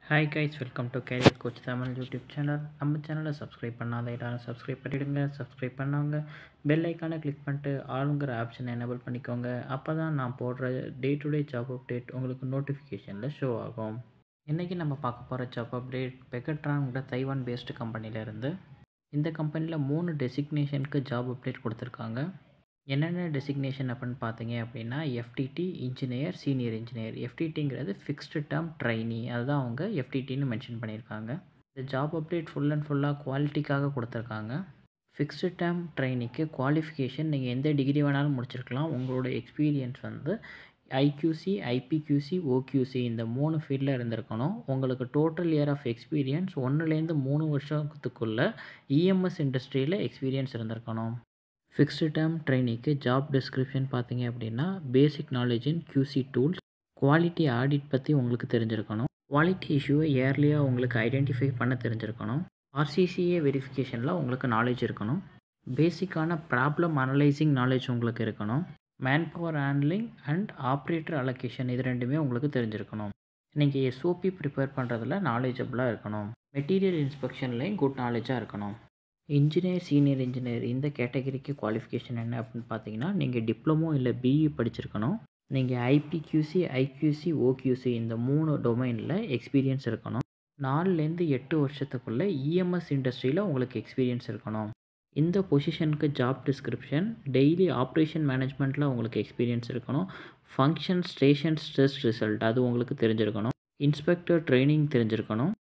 Hi guys, welcome to carrier coach Tamil YouTube channel. நம்ம சேனலை subscribe பண்ணாத எல்லாரும் சப்ஸ்கிரைப் பண்ணிவிடுங்க. சப்ஸ்கிரைப் பண்ணவங்க பெல் ஐக்கானை கிளிக் பண்ணிட்டு ஆளுங்கிற ஆப்ஷனை எனேபிள் பண்ணிக்கோங்க. அப்போ தான் நான் போடுற day to day job update உங்களுக்கு நோட்டிஃபிகேஷனில் ஷோ ஆகும். இன்றைக்கி நம்ம பார்க்க போகிற ஜாப் அப்டேட் பெகட்ரான்கிற தைவான் பேஸ்டு கம்பெனியிலேருந்து. இந்த கம்பெனியில் 3 டெசிக்னேஷனுக்கு ஜாப் அப்டேட் கொடுத்துருக்காங்க. என்னென்ன டெசிக்னேஷன் அப்படின்னு பார்த்தீங்க அப்படின்னா எஃப்டிடி இன்ஜினியர், சீனியர் இன்ஜினியர். எஃப்டிடிங்கிறது ஃபிக்ஸ்டு டேர்ம் ட்ரைனி, அதுதான் அவங்க எஃப்டிடின்னு மென்ஷன் பண்ணியிருக்காங்க. இந்த ஜாப் அப்டேட் ஃபுல் அண்ட் ஃபுல்லாக குவாலிட்டிக்காக கொடுத்துருக்காங்க. ஃபிக்ஸ்டு டேர்ம் ட்ரைனிக்கு குவாலிஃபிகேஷன் நீங்கள் எந்த டிகிரி வேணாலும் முடிச்சிருக்கலாம். உங்களோட எக்ஸ்பீரியன்ஸ் வந்து ஐக்யூசி, ஐபிக்யூசி, ஓக்யூசி இந்த 3 ஃபீல்டில் இருந்திருக்கணும். உங்களுக்கு டோட்டல் இயர் ஆஃப் எக்ஸ்பீரியன்ஸ் 1லேருந்து 3 வருஷத்துக்குள்ளே இஎம்எஸ் இண்டஸ்ட்ரியில் எக்ஸ்பீரியன்ஸ் இருந்திருக்கணும். ஃபிக்ஸ்டு டேர்ம் ட்ரைனிக்கு ஜாப் டிஸ்கிரிப்ஷன் பார்த்தீங்க அப்படின்னா basic knowledge in QC tools, quality audit பற்றி உங்களுக்கு தெரிஞ்சிருக்கணும். குவாலிட்டி இஷ்யூவை இயர்லியாக உங்களுக்கு ஐடென்டிஃபை பண்ண தெரிஞ்சிருக்கணும். ஆர்சிசிஏ வெரிஃபிகேஷனில் உங்களுக்கு நாலேஜ் இருக்கணும். பேசிக்கான ப்ராப்ளம் அனலைசிங் நாலேஜ் உங்களுக்கு இருக்கணும். Man power handling and operator allocation இது ரெண்டுமே உங்களுக்கு தெரிஞ்சிருக்கணும். நீங்கள் எஸ்ஓபி ப்ரிப்பேர் பண்ணுறதுல நாலேஜபிளாக இருக்கணும். மெட்டீரியல் இன்ஸ்பெக்ஷன்லேயும் குட் நாலேஜாக இருக்கணும். இன்ஜினியர், சீனியர் இன்ஜினியர் இந்த கேட்டகரிக்கு குவாலிஃபிகேஷன் என்ன அப்படின்னு பார்த்தீங்கன்னா நீங்கள் டிப்ளமோ இல்லை பிஇ படிச்சிருக்கணும். நீங்கள் ஐபிக்யூசி, ஐக்யூசி, ஓக்யூசி இந்த 3 டொமைனில் எக்ஸ்பீரியன்ஸ் இருக்கணும். 4லேருந்து 8 வருஷத்துக்குள்ளே இஎம்எஸ் இண்டஸ்ட்ரியில் உங்களுக்கு எக்ஸ்பீரியன்ஸ் இருக்கணும். இந்த பொசிஷனுக்கு ஜாப் டிஸ்கிரிப்ஷன் டெய்லி ஆப்ரேஷன் மேனேஜ்மெண்ட்டில் உங்களுக்கு எக்ஸ்பீரியன்ஸ் இருக்கணும். ஃபங்க்ஷன் ஸ்டேஷன் ஸ்ட்ரெஸ் ரிசல்ட் அது உங்களுக்கு தெரிஞ்சிருக்கணும். இன்ஸ்பெக்டர் ட்ரைனிங் தெரிஞ்சிருக்கணும்.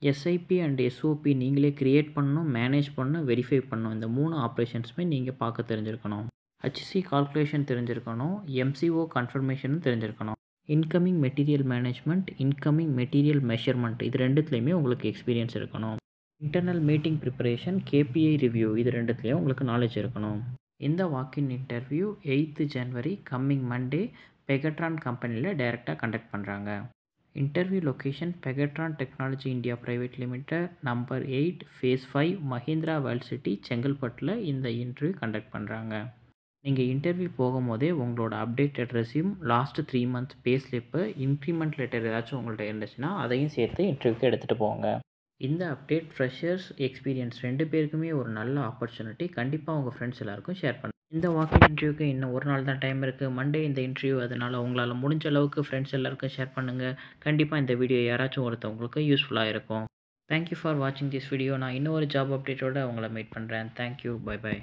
எஸ்ஐபி அண்ட் எஸ்ஓபி நீங்களே க்ரியேட் பண்ணணும், மேனேஜ் பண்ணணும், வெரிஃபை பண்ணணும். இந்த 3 ஆப்ரேஷன்ஸுமே நீங்கள் பார்க்க தெரிஞ்சிருக்கணும். ஹச்சி கால்குலேஷன் தெரிஞ்சிருக்கணும். எம்சிஓ கன்ஃபர்மேஷனும் தெரிஞ்சிருக்கணும். Incoming material management, incoming material measurement இது ரெண்டுத்துலேயுமே உங்களுக்கு எக்ஸ்பீரியன்ஸ் இருக்கணும். Internal meeting preparation, KPI review இது ரெண்டுத்துலேயும் உங்களுக்கு நாலேஜ் இருக்கணும். இந்த walk in interview 8th January coming Monday Pegatron கம்பெனியில் டைரெக்டாக கண்டக்ட் பண்ணுறாங்க. Interview location Pegatron technology India private limited, number 8, face 5, Mahindra world city, செங்கல்பட்டில் இந்த இன்டர்வியூ கண்டக்ட் பண்ணுறாங்க. நீங்கள் இன்டர்வியூ போகும்போதே உங்களோட அப்டேட்டட் ரெஸ்யூம், லாஸ்ட் 3 months பே ஸ்லிப்பு, இன்க்ரிமெண்ட் லெட்டர் ஏதாச்சும் உங்கள்கிட்ட இருந்துச்சுன்னா அதையும் சேர்த்து இன்டர்வியூக்கு எடுத்துகிட்டு போங்க. இந்த அப்டேட் ஃப்ரெஷர்ஸ், எக்ஸ்பீரியன்ஸ் 2 பேருக்குமே ஒரு நல்ல ஆப்பர்ச்சுனிட்டி. கண்டிப்பாக உங்கள் ஃப்ரெண்ட்ஸ் எல்லாருக்கும் ஷேர் பண்ணுங்கள். இந்த வாக்கிங் இன்டர்வியூக்கு இன்னும் ஒரு நாள் தான் டைம் இருக்குது. மண்டே இந்த இன்டர்வியூ, அதனால் உங்களால் முடிஞ்ச அளவுக்கு ஃப்ரெண்ட்ஸ் எல்லாருக்கும் ஷேர் பண்ணுங்கள். கண்டிப்பாக இந்த வீடியோ யாராச்சும் ஒருத்தவங்களுக்கு யூஸ்ஃபுல்லாக இருக்கும். தேங்க்யூ ஃபார் வாட்சிங் திஸ் வீடியோ. நான் இன்னொரு ஜாப் அப்டேட்டோடு உங்களை மீட் பண்ணுறேன். Thank you, bye by.